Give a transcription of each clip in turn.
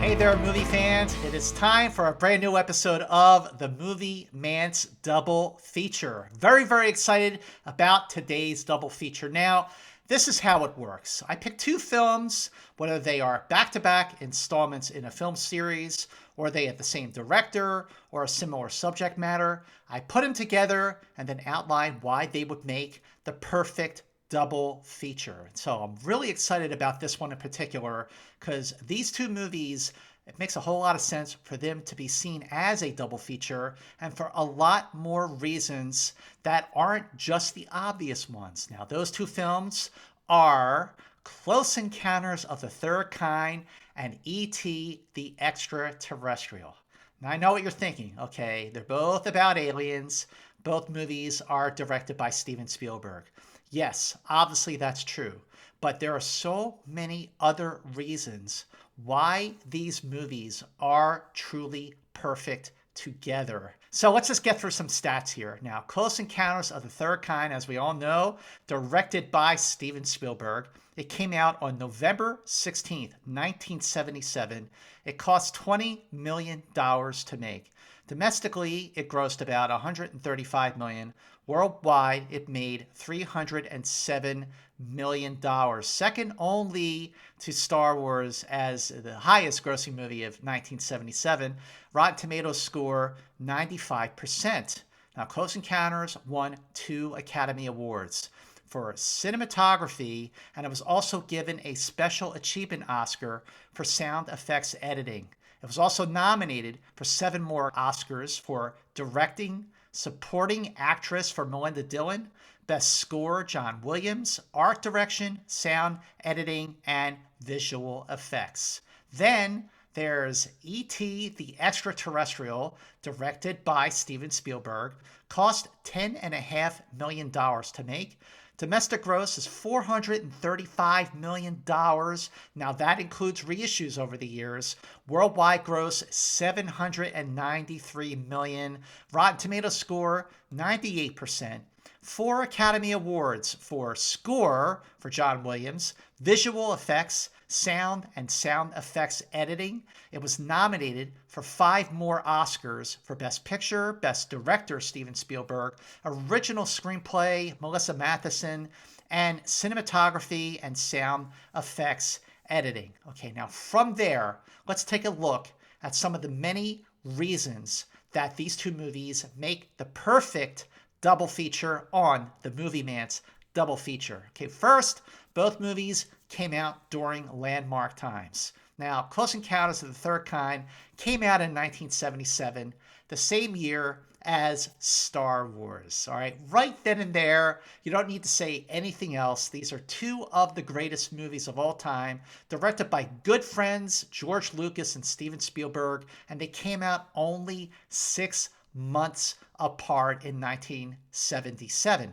Hey there, movie fans. It is time for a brand new episode of the Movie Mantz Double Feature. Very excited about today's double feature. Now, this is how it works. I pick two films, whether they are back-to-back installments in a film series, or they have the same director, or a similar subject matter. I put them together and then outline why they would make the perfect double feature. So I'm really excited about this one in particular because these two movies, it makes a whole lot of sense for them to be seen as a double feature and for a lot more reasons that aren't just the obvious ones. Now, those two films are Close Encounters of the Third Kind and E.T. the Extra-Terrestrial. Now, I know what you're thinking. Okay, they're both about aliens. Both movies are directed by Steven Spielberg. Yes, obviously that's true, but there are so many other reasons why these movies are truly perfect together. So let's just get through some stats here. Now, Close Encounters of the Third Kind, as we all know, directed by Steven Spielberg. It came out on November 16th, 1977. It cost $20 million to make. Domestically, it grossed about $135 million. Worldwide, it made $307 million, second only to Star Wars as the highest grossing movie of 1977. Rotten Tomatoes score 95%. Now, Close Encounters won 2 Academy Awards for cinematography, and it was also given a Special Achievement Oscar for sound effects editing. It was also nominated for 7 more Oscars for directing, supporting actress for Melinda Dillon, best score John Williams, art direction, sound editing, and visual effects. Then there's E.T. the Extra-Terrestrial, directed by Steven Spielberg, cost $10.5 million to make. Domestic gross is $435 million. Now that includes reissues over the years. Worldwide gross, $793 million. Rotten Tomatoes score, 98%. 4 Academy Awards for score for John Williams, visual effects, sound and sound effects editing. It was nominated for 5 more Oscars for Best Picture, Best Director Steven Spielberg, Original Screenplay Melissa Matheson, and Cinematography and Sound Effects Editing. Okay, now from there, let's take a look at some of the many reasons that these two movies make the perfect double feature on the Movie Mantz Double Feature. Okay, first, both movies came out during landmark times. Now, Close Encounters of the Third Kind came out in 1977, the same year as Star Wars. All right, right then and there, you don't need to say anything else. These are 2 of the greatest movies of all time, directed by good friends George Lucas and Steven Spielberg, and they came out only 6 months apart in 1977.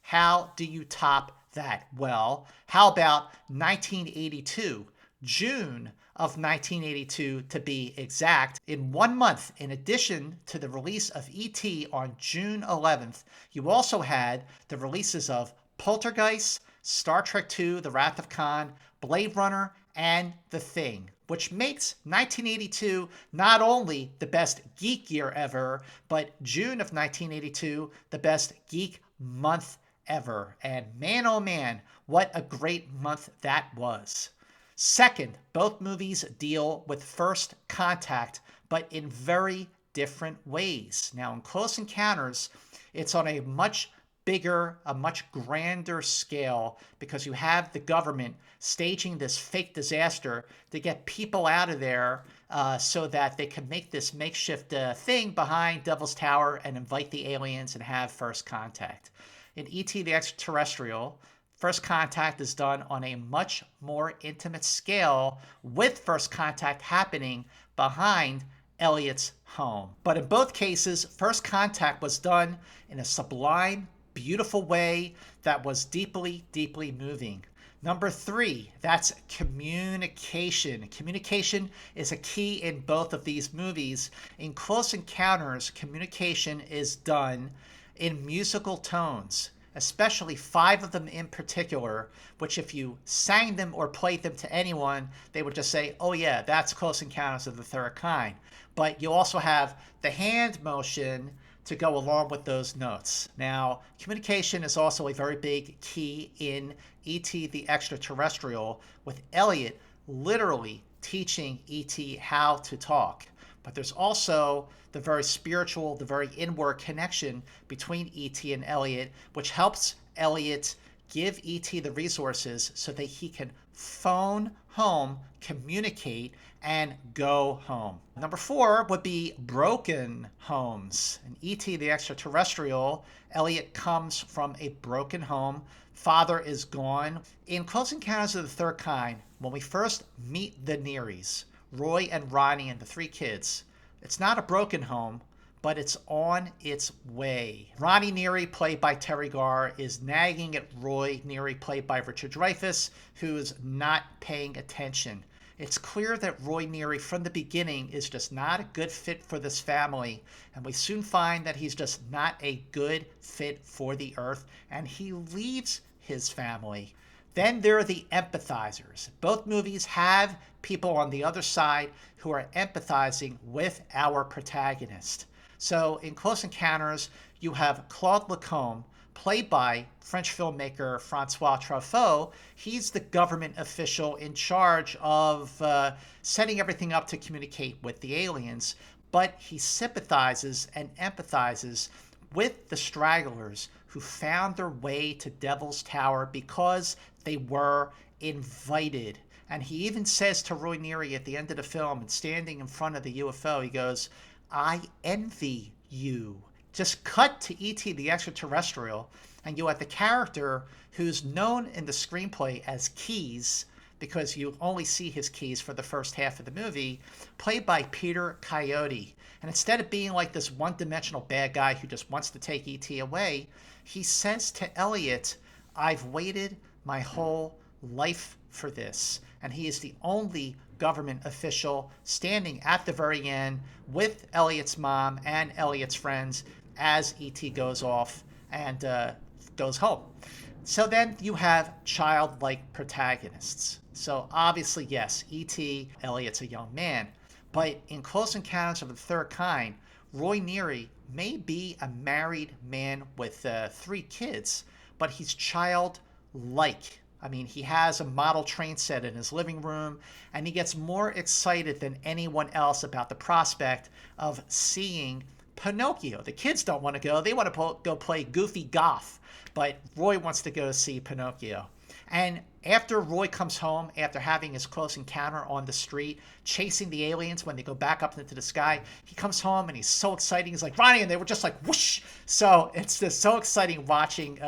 How do you top that? Well, how about 1982, June of 1982 to be exact? In 1 month, in addition to the release of E.T. on June 11th, you also had the releases of Poltergeist, Star Trek II, The Wrath of Khan, Blade Runner, and The Thing, which makes 1982 not only the best geek year ever, but June of 1982 the best geek month ever. And man, oh man, what a great month that was. Second, both movies deal with first contact, but in very different ways. Now, in Close Encounters, it's on a much bigger, a much grander scale because you have the government staging this fake disaster to get people out of there so that they can make this makeshift thing behind Devil's Tower and invite the aliens and have first contact. In E.T. the Extraterrestrial, first contact is done on a much more intimate scale with first contact happening behind Elliot's home. But in both cases, first contact was done in a sublime, beautiful way that was deeply moving. Number 3, that's communication. Communication is a key in both of these movies. In Close Encounters, communication is done in musical tones. especially 5 of them in particular, which if you sang them or played them to anyone, they would just say, oh yeah, that's Close Encounters of the Third Kind. But you also have the hand motion to go along with those notes. Now, communication is also a very big key in E.T. the Extra-Terrestrial, with Elliot literally teaching E.T. how to talk. But there's also the very spiritual, the very inward connection between E.T. and Elliot, which helps Elliot give E.T. the resources so that he can phone home, communicate, and go home. Number 4 would be broken homes. In E.T. the Extra-Terrestrial, Elliot comes from a broken home. Father is gone. In Close Encounters of the Third Kind, when we first meet the Nearys, Roy and Ronnie and the 3 kids, it's not a broken home, but it's on its way. Ronnie Neary, played by Terry Garr, is nagging at Roy Neary, played by Richard Dreyfuss, who's not paying attention. It's clear that Roy Neary from the beginning is just not a good fit for this family, and we soon find that he's just not a good fit for the Earth, and he leaves his family. Then there are the empathizers. Both movies have people on the other side who are empathizing with our protagonist. So in Close Encounters, you have Claude Lacombe, played by French filmmaker Francois Truffaut. He's the government official in charge of setting everything up to communicate with the aliens, but he sympathizes and empathizes with the stragglers who found their way to Devil's Tower because they were invited. And he even says to Roy Neary at the end of the film, and standing in front of the UFO, he goes, I envy you. Just cut to E.T. the Extra-Terrestrial, and you have the character who's known in the screenplay as Keys, because you only see his keys for the first half of the movie, played by Peter Coyote. And instead of being like this one-dimensional bad guy who just wants to take E.T. away, he says to Elliot, I've waited my whole life for this. And he is the only government official standing at the very end with Elliot's mom and Elliot's friends as E.T. goes off and goes home. So then you have childlike protagonists. So obviously, yes, E.T., Elliot's a young man. But in Close Encounters of the Third Kind, Roy Neary may be a married man with 3 kids, but he's childlike. I mean, he has a model train set in his living room, and he gets more excited than anyone else about the prospect of seeing Pinocchio. The kids don't want to go. They want to go play goofy golf, but Roy wants to go see Pinocchio. And after Roy comes home, after having his close encounter on the street, chasing the aliens when they go back up into the sky, he comes home and he's so exciting. He's like, Ronnie, and they were just like, whoosh. So it's just so exciting watching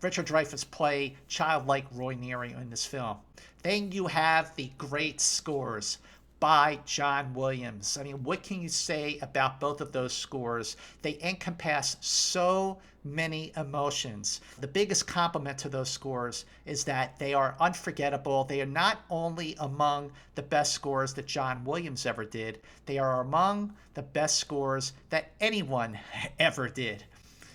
Richard Dreyfuss play childlike Roy Neary in this film. Then you have the great scores by John Williams. I mean, what can you say about both of those scores? They encompass so many emotions. The biggest compliment to those scores is that they are unforgettable. They are not only among the best scores that John Williams ever did, they are among the best scores that anyone ever did.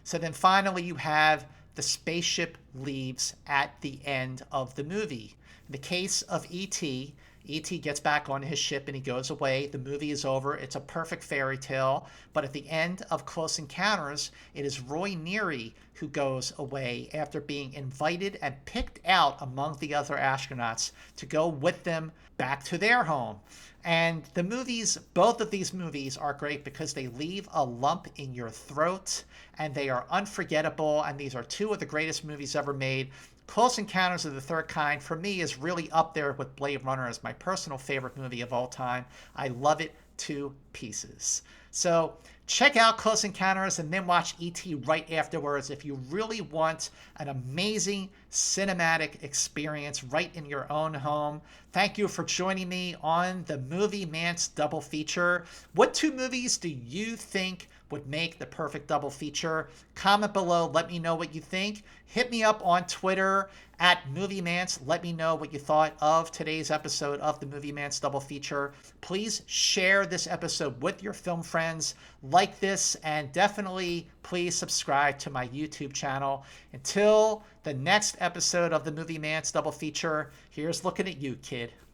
So then finally you have the spaceship leaves at the end of the movie. In the case of E.T., E.T. gets back on his ship and he goes away. The movie is over. It's a perfect fairy tale. But at the end of Close Encounters, it is Roy Neary who goes away after being invited and picked out among the other astronauts to go with them back to their home. And the movies, both of these movies are great because they leave a lump in your throat and they are unforgettable. And these are 2 of the greatest movies ever made. Close Encounters of the Third Kind, for me, is really up there with Blade Runner as my personal favorite movie of all time. I love it to pieces. So check out Close Encounters and then watch E.T. right afterwards if you really want an amazing cinematic experience right in your own home. Thank you for joining me on the Movie Mantz Double Feature. What 2 movies do you think would make the perfect double feature? Comment below. Let me know what you think. Hit me up on Twitter at MovieMantz. Let me know what you thought of today's episode of the Movie Mantz Double Feature. Please share this episode with your film friends. like this, and definitely please subscribe to my YouTube channel. Until the next episode of the Movie Mantz Double Feature, here's looking at you, kid.